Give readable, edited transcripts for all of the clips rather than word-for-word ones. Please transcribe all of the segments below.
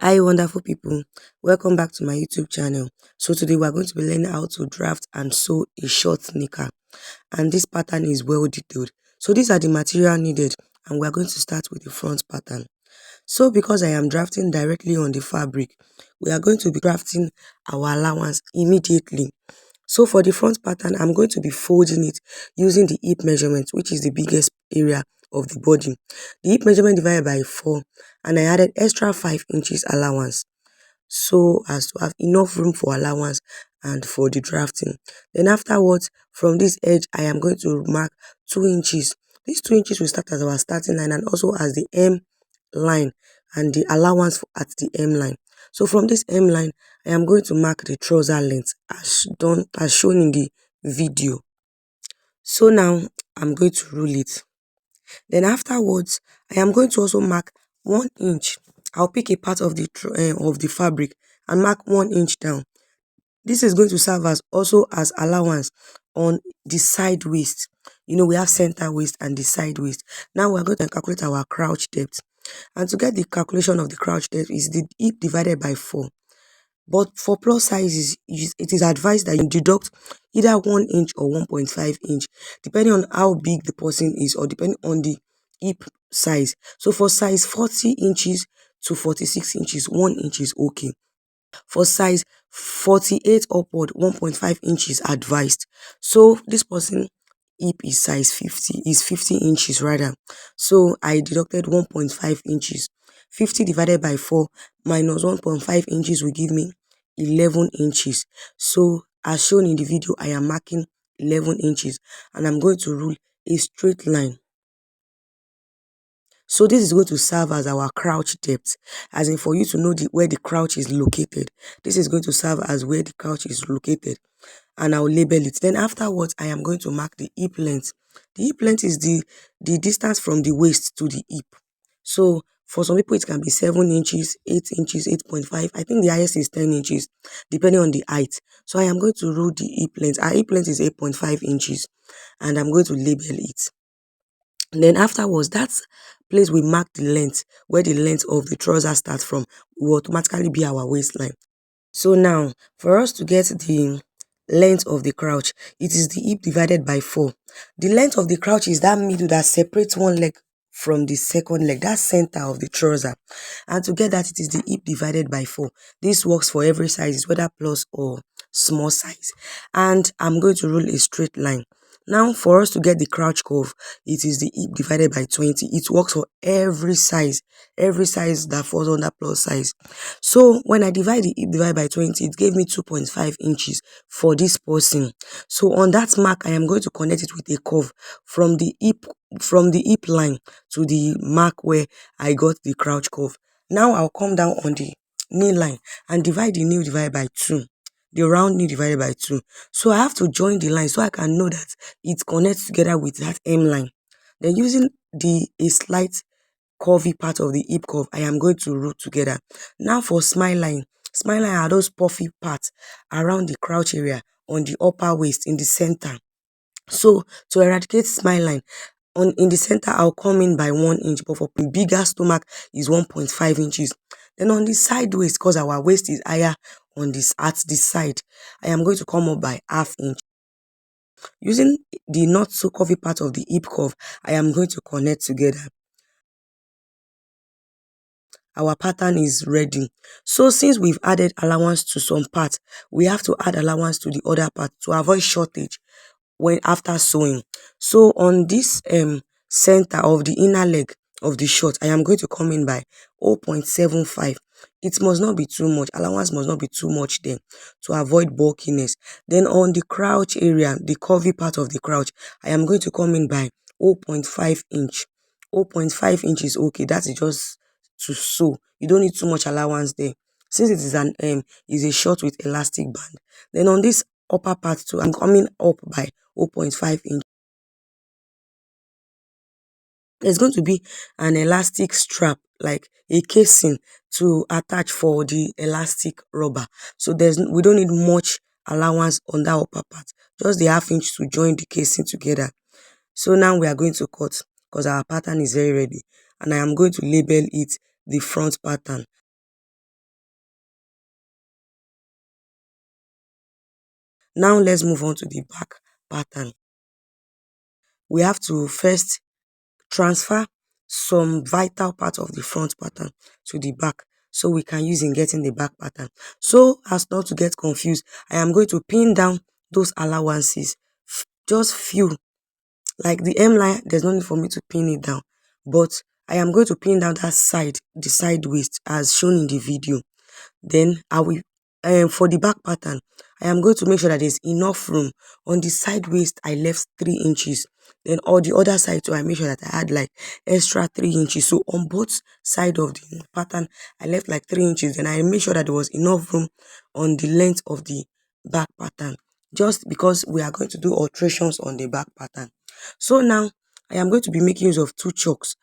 Hi wonderful people, welcome back to my YouTube channel. So today we are going to be learning how to draft and sew a short knicker, and this pattern is well detailed. So these are the material needed, and we are going to start with the front pattern. So because I am drafting directly on the fabric, we are going to be drafting our allowance immediately. So for the front pattern, I'm going to be folding it using the hip measurement, which is the biggest area of the body. The hip measurement divided by 4, and I added extra 5 inches allowance so as to have enough room for allowance and for the drafting. Then afterwards, from this edge, I am going to mark 2 inches. These 2 inches will start as our starting line and also as the M line and the allowance at the M line. So from this M line, I am going to mark the trouser length as shown in the video. So now I'm going to rule it. Then afterwards, I am going to also mark 1 inch. I'll pick a part of the fabric and mark 1 inch down. This is going to serve as also as allowance on the side waist. You know, we have center waist and the side waist. Now we're going to calculate our crouch depth. And to get the calculation of the crouch depth is the hip divided by 4. But for plus sizes, it is advised that you deduct either 1 inch or 1.5 inch, depending on how big the person is or depending on the hip size. So for size 40 inches to 46 inches, 1 inch is okay. For size 48 upward, 1.5 inches advised. So this person hip is size 50 inches rather. So I deducted 1.5 inches. 50 divided by 4 minus 1.5 inches will give me 11 inches. So as shown in the video, I am marking 11 inches and I'm going to rule a straight line. So this is going to serve as our crouch depth, as in for you to know where the crouch is located. This is going to serve as where the crouch is located, and I'll label it. Then afterwards, I am going to mark the hip length. The hip length is the distance from the waist to the hip. So for some people, it can be 7 inches, 8 inches, 8.5. I think the highest is 10 inches, depending on the height. So I am going to rule the hip length. Our hip length is 8.5 inches, and I'm going to label it. And then afterwards, that's place we mark the length, where the length of the trouser starts from, will automatically be our waistline. So now, for us to get the length of the crouch, it is the hip divided by 4. The length of the crouch is that middle that separates one leg from the second leg, that center of the trouser. And to get that, it is the hip divided by 4. This works for every size, whether plus or small size. And I'm going to rule a straight line. Now, for us to get the crouch curve, it is the hip divided by 20. It works for every size that falls under plus size. So when I divide the hip divided by 20, it gave me 2.5 inches for this person. So on that mark, I am going to connect it with a curve from the hip line to the mark where I got the crouch curve. Now I'll come down on the knee line and divide the knee divided by 2. The round knee divided by 2. So I have to join the line so I can know that it connects together with that M line. Then using a slight curvy part of the hip curve, I am going to root together. Now for smile line are those puffy parts around the crouch area on the upper waist in the center. So to eradicate smile line, in the center, I'll come in by 1 inch, but for bigger stomach is 1.5 inches. Then on the side waist, because our waist is higher on this at the side, I am going to come up by ½ inch. Using the not so curvy part of the hip curve, I am going to connect together. Our pattern is ready. So since we've added allowance to some part, we have to add allowance to the other part to avoid shortage when after sewing. So on this center of the inner leg of the short, I am going to come in by 0.75. It must not be too much. Allowance must not be too much then to avoid bulkiness. Then on the crouch area, the curvy part of the crouch, I am going to come in by 0.5 inch. 0.5 inch is okay. That is just to sew. You don't need too much allowance there, since it is an is a short with elastic band. Then on this upper part too, I'm coming up by 0.5 inch. There's going to be an elastic strap, like a casing to attach for the elastic rubber. So we don't need much allowance on that upper part, just the ½ inch to join the casing together. So now we are going to cut, because our pattern is very ready, and I am going to label it the front pattern. Now let's move on to the back pattern. We have to first transfer some vital part of the front pattern to the back so we can use in getting the back pattern. So as not to get confused, I am going to pin down those allowances, just few. Like the M line, there's no need for me to pin it down, but I am going to pin down that side, the side waist as shown in the video. Then I will, for the back pattern, I am going to make sure that there's enough room. On the side waist, I left 3 inches. Then on the other side too, I make sure that I had like extra 3 inches. So on both side of the pattern, I left like 3 inches. Then I made sure that there was enough room on the length of the back pattern, just because we are going to do alterations on the back pattern. So now I am going to be making use of 2 chalks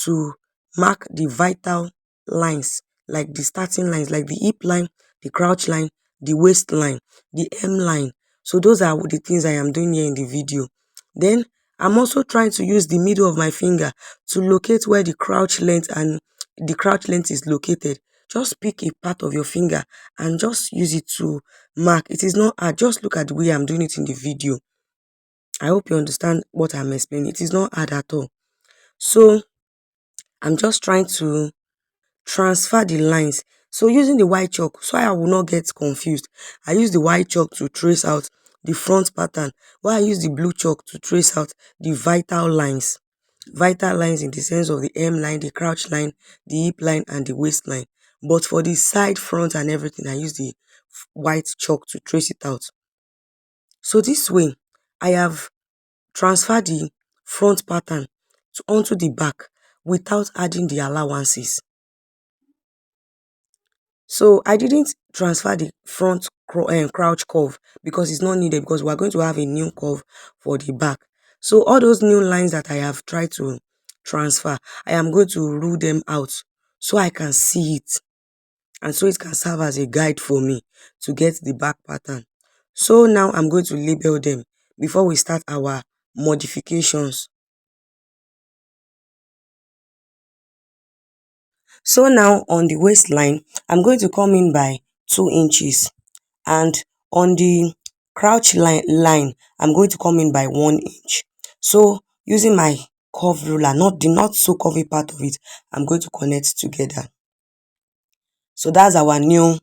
to mark the vital lines, like the starting lines, like the hip line, the crouch line, the waist line, the M line. So those are the things I am doing here in the video. Then I'm also trying to use the middle of my finger to locate where the crouch length and the crouch length is located. Just pick a part of your finger and just use it to mark. It is not hard. Just look at the way I'm doing it in the video. I hope you understand what I'm explaining. It is not hard at all. So I'm just trying to transfer the lines. So using the white chalk, so I will not get confused, I use the white chalk to trace out the front pattern, while I use the blue chalk to trace out the vital lines. Vital lines in the sense of the M line, the crouch line, the hip line, and the waist line. But for the side, front, and everything, I use the white chalk to trace it out. So this way, I have transferred the front pattern onto the back without adding the allowances. So I didn't transfer the front crouch curve because it's not needed, because we're going to have a new curve for the back. So all those new lines that I have tried to transfer, I am going to rule them out so I can see it, and so it can serve as a guide for me to get the back pattern. So now I'm going to label them before we start our modifications. So now on the waistline, I'm going to come in by 2 inches, and on the crouch line I'm going to come in by 1 inch. So using my curve ruler, not the not so curvy part of it, I'm going to connect together. So that's our new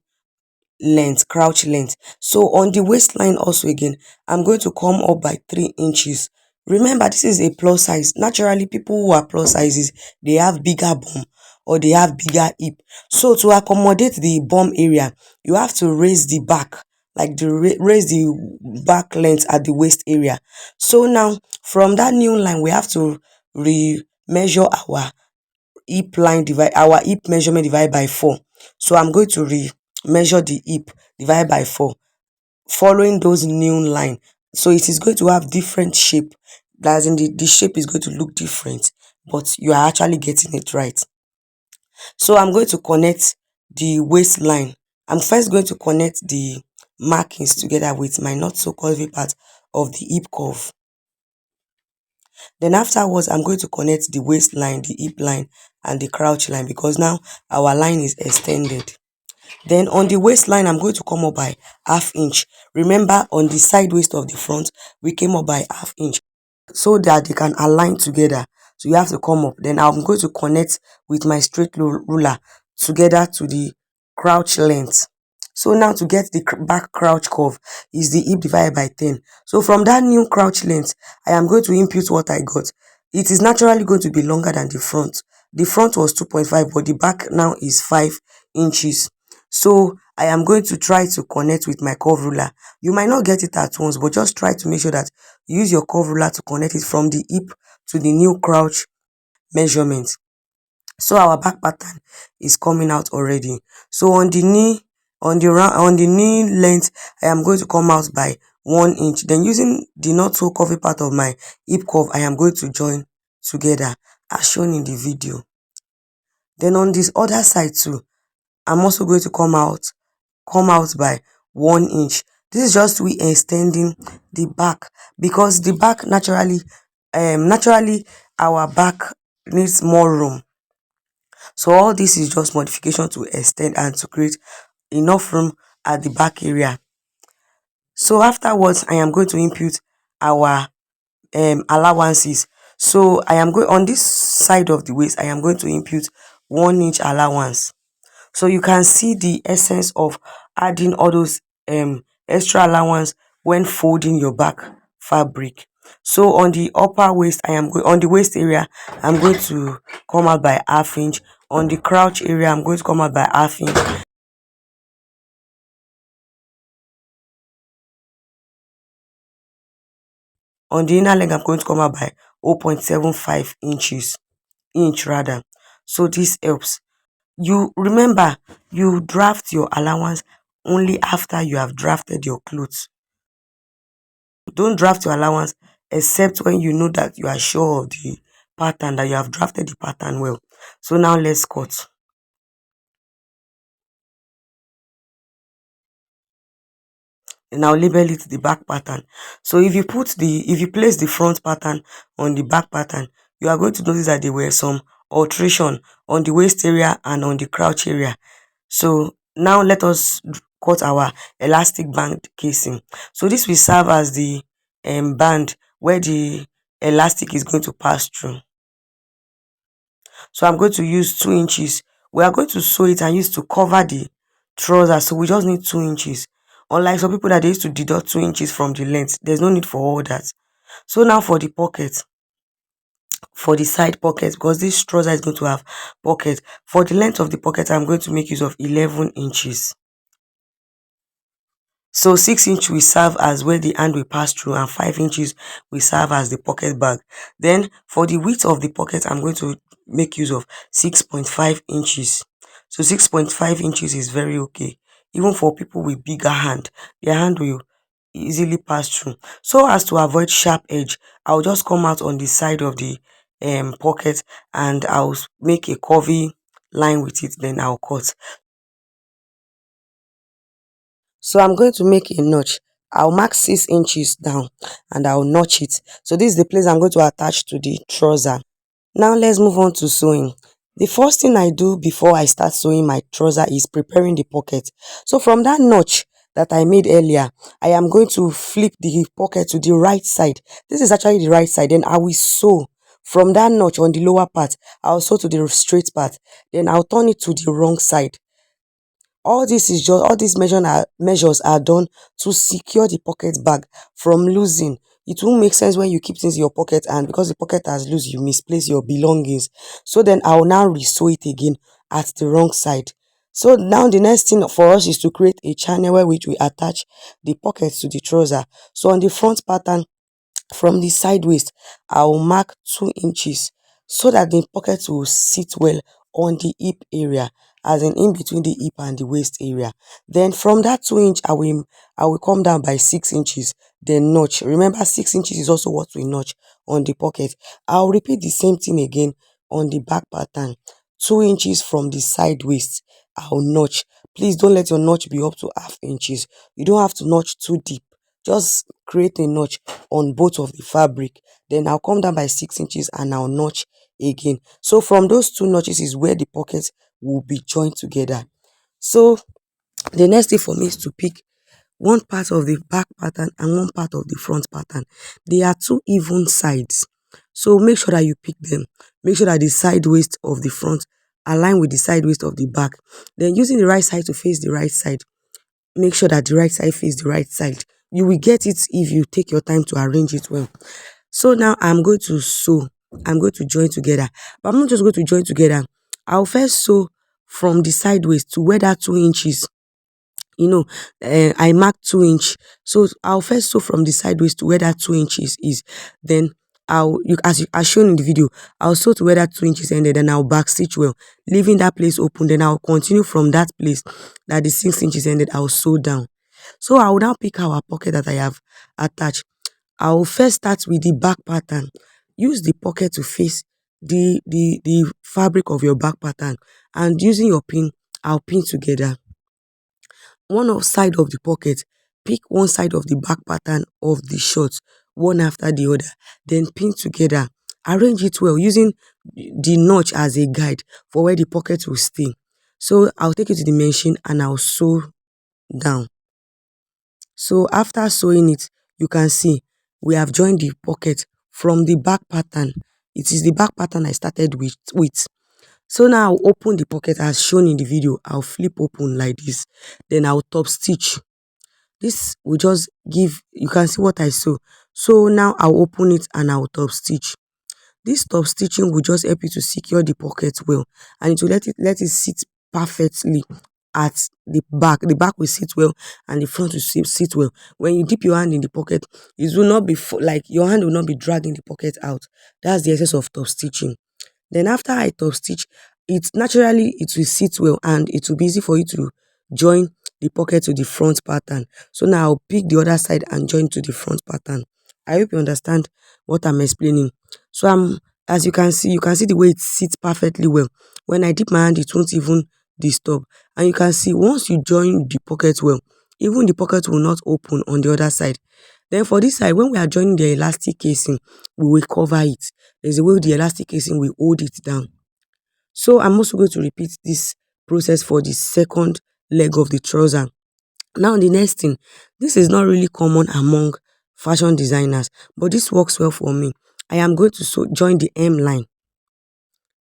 length, crouch length. So on the waistline also again, I'm going to come up by 3 inches. Remember, this is a plus size. Naturally, people who are plus sizes, they have bigger bum or they have bigger hip. So to accommodate the bum area, you have to raise the back, like raise the back length at the waist area. So now from that new line, we have to measure our hip line, divide our hip measurement, divide by 4. So I'm going to measure the hip, divide by 4, following those new line. So it is going to have different shape. That's in the shape is going to look different, but you are actually getting it right. So I'm going to connect the waistline. I'm first going to connect the markings together with my not so curvy part of the hip curve. Then afterwards, I'm going to connect the waistline, the hip line, and the crouch line, because now our line is extended. Then on the waistline, I'm going to come up by ½ inch. Remember, on the side waist of the front, we came up by ½ inch so that they can align together. So you have to come up. Then I'm going to connect with my straight ruler together to the crouch length. So now to get the back crouch curve is the hip divided by 10. So from that new crouch length, I am going to input what I got. It is naturally going to be longer than the front. The front was 2.5, but the back now is 5 inches. So I am going to try to connect with my curve ruler. You might not get it at once, but just try to make sure that you use your curve ruler to connect it from the hip to the new crouch measurement. So our back pattern is coming out already. So on the knee, on the knee length, I am going to come out by 1 inch. Then using the not so curvy part of my hip curve, I am going to join together as shown in the video. Then on this other side too, I'm also going to come out by 1 inch. This is just we extending the back, because the back naturally our back needs more room. So all this is just modification to extend and to create enough room at the back area. So afterwards, I am going to input our allowances. So I am going on this side of the waist, I am going to input 1 inch allowance. So you can see the essence of adding all those extra allowance when folding your back fabric. So on the upper waist, I am going on the waist area, I'm going to come out by ½ inch. On the crouch area, I'm going to come out by ½ inch. On the inner leg, I'm going to come out by 0.75 inch rather. So this helps. You remember, you draft your allowance only after you have drafted your clothes. Don't draft your allowance except when you know that you are sure of the pattern, that you have drafted the pattern well. So now let's cut. And I'll label it the back pattern. So if you place the front pattern on the back pattern, you are going to notice that there were some alteration on the waist area and on the crouch area. So now let us cut our elastic band casing. So this will serve as the band where the elastic is going to pass through. So I'm going to use 2 inches. We are going to sew it and use to cover the trouser. So we just need 2 inches. Unlike some people that they used to deduct 2 inches from the length, there's no need for all that. So now for the pocket, for the side pocket, because this trouser is going to have pocket. For the length of the pocket, I'm going to make use of 11 inches. So 6 inch will serve as where the hand will pass through, and 5 inches will serve as the pocket bag. Then for the width of the pocket, I'm going to make use of 6.5 inches. So 6.5 inches is very okay. Even for people with bigger hand, their hand will easily pass through. So as to avoid sharp edge, I'll just come out on the side of the pocket, and I'll make a curvy line with it, then I'll cut. So I'm going to make a notch. I'll mark 6 inches down and I'll notch it. So this is the place I'm going to attach to the trouser. Now let's move on to sewing. The first thing I do before I start sewing my trouser is preparing the pocket. So from that notch that I made earlier, I am going to flip the pocket to the right side. This is actually the right side. Then I will sew from that notch on the lower part. I'll sew to the straight part. Then I'll turn it to the wrong side. All these measures are done to secure the pocket bag from losing. It won't make sense when you keep things in your pocket, and because the pocket has loose, you misplace your belongings. So then I will now re-sew it again at the wrong side. So now the next thing for us is to create a channel where which we attach the pockets to the trouser. So on the front pattern, from the side waist, I will mark 2 inches so that the pocket will sit well on the hip area, as in between the hip and the waist area. Then from that 2 inch, I will come down by 6 inches, then notch. Remember, 6 inches is also what we notch on the pocket. I'll repeat the same thing again on the back pattern. 2 inches from the side waist, I'll notch. Please don't let your notch be up to ½ inches. You don't have to notch too deep. Just create a notch on both of the fabric. Then I'll come down by 6 inches and I'll notch again. So from those two notches is where the pockets will be joined together. So the next thing for me is to pick one part of the back pattern and one part of the front pattern. They are two even sides, so make sure that you pick them. Make sure that the side waist of the front align with the side waist of the back. Then using the right side to face the right side, make sure that the right side faces the right side. You will get it if you take your time to arrange it well. So now I'm going to sew. I'm going to join together, but I'm not just going to join together. I'll first sew from the side waist to where that 2 inches, I marked 2 inch. So I'll first sew from the side waist to where that 2 inches is. Then as shown in the video, I'll sew to where that 2 inches ended, then I'll back stitch well, leaving that place open. Then I'll continue from that place that the 6 inches ended. I'll sew down. So I will now pick our pocket that I have attached. I will first start with the back pattern. Use the pocket to face the fabric of your back pattern, and using your pin, I'll pin together side of the pocket. Pick one side of the back pattern of the shorts, one after the other, then pin together. Arrange it well using the notch as a guide for where the pocket will stay. So I'll take it to the machine and I'll sew down. So after sewing it, you can see we have joined the pocket from the back pattern. It is the back pattern I started with. So now I'll open the pocket as shown in the video. I'll flip open like this. Then I'll top stitch. This will just give, you can see what I sew. So now I'll open it and I'll top stitch. This top stitching will just help you to secure the pocket well, and it will let it sit perfectly at the back. The back will sit well and the front will sit well. When you dip your hand in the pocket, it will not be like your hand will not be dragging the pocket out. That's the essence of top stitching. Then after I top stitch, it will sit well and it will be easy for you to join the pocket to the front pattern. So now I'll pick the other side and join to the front pattern. I hope you understand what I'm explaining. So as you can see the way it sits perfectly well. When I dip my hand, it won't even disturb. And you can see once you join the pocket well, even the pocket will not open on the other side. Then for this side, when we are joining the elastic casing, we will cover it. There's a way the elastic casing will hold it down. So I'm also going to repeat this process for the second leg of the trouser. Now the next thing, this is not really common among fashion designers, but this works well for me. I am going to join the hem line.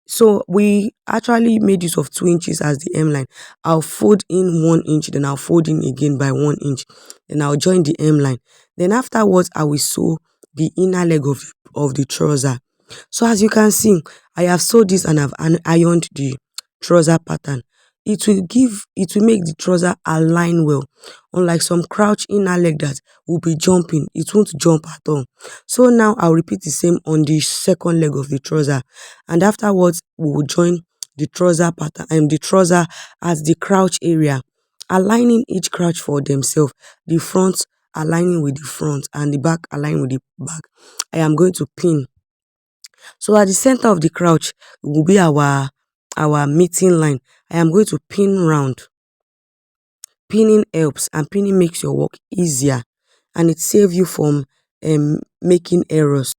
So we actually made use of 2 inches as the hem line. I'll fold in 1 inch, then I'll fold in again by 1 inch. Then I'll join the hem line. Then afterwards, I will sew the inner leg of the trouser. So as you can see, I have sewed this and I've ironed the trouser pattern. It will make the trouser align well. Unlike some crouch inner leg that will be jumping, it won't jump at all. So now I'll repeat the same on the second leg of the trouser, and afterwards we will join the trouser pattern and the trouser at the crouch area, aligning each crouch for themselves. The front aligning with the front and the back aligning with the back. I am going to pin. So at the center of the crouch will be our meeting line. I am going to pin round. Pinning helps, and pinning makes your work easier and it saves you from making errors.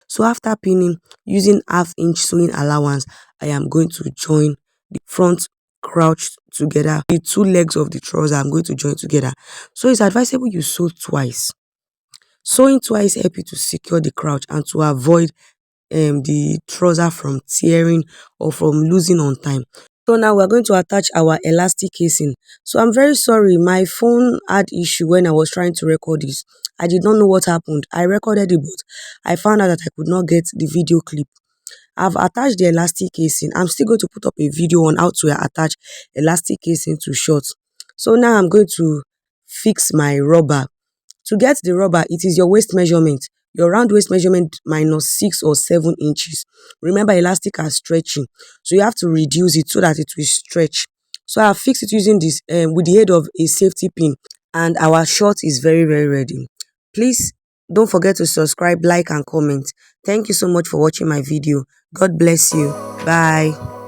So after pinning, using 1/2 inch sewing allowance, I am going to join the front crouch together. The 2 legs of the trouser I'm going to join together. So it's advisable you sew twice. Sewing twice help you to secure the crouch and to avoid the trouser from tearing or from losing on time. So now we're going to attach our elastic casing. So I'm very sorry, my phone had issue when I was trying to record this. I did not know what happened. I recorded it, but I found out that I could not get the video clip. I've attached the elastic casing. I'm still going to put up a video on how to attach elastic casing to shorts. So now I'm going to fix my rubber. To get the rubber, it is your waist measurement. Your round waist measurement minus 6 or 7 inches. Remember, elastic are stretching, so you have to reduce it so that it will stretch. So I'll fix it using this with the aid of a safety pin, and our short is very, very ready. Please don't forget to subscribe, like and comment. Thank you so much for watching my video. God bless you. Bye.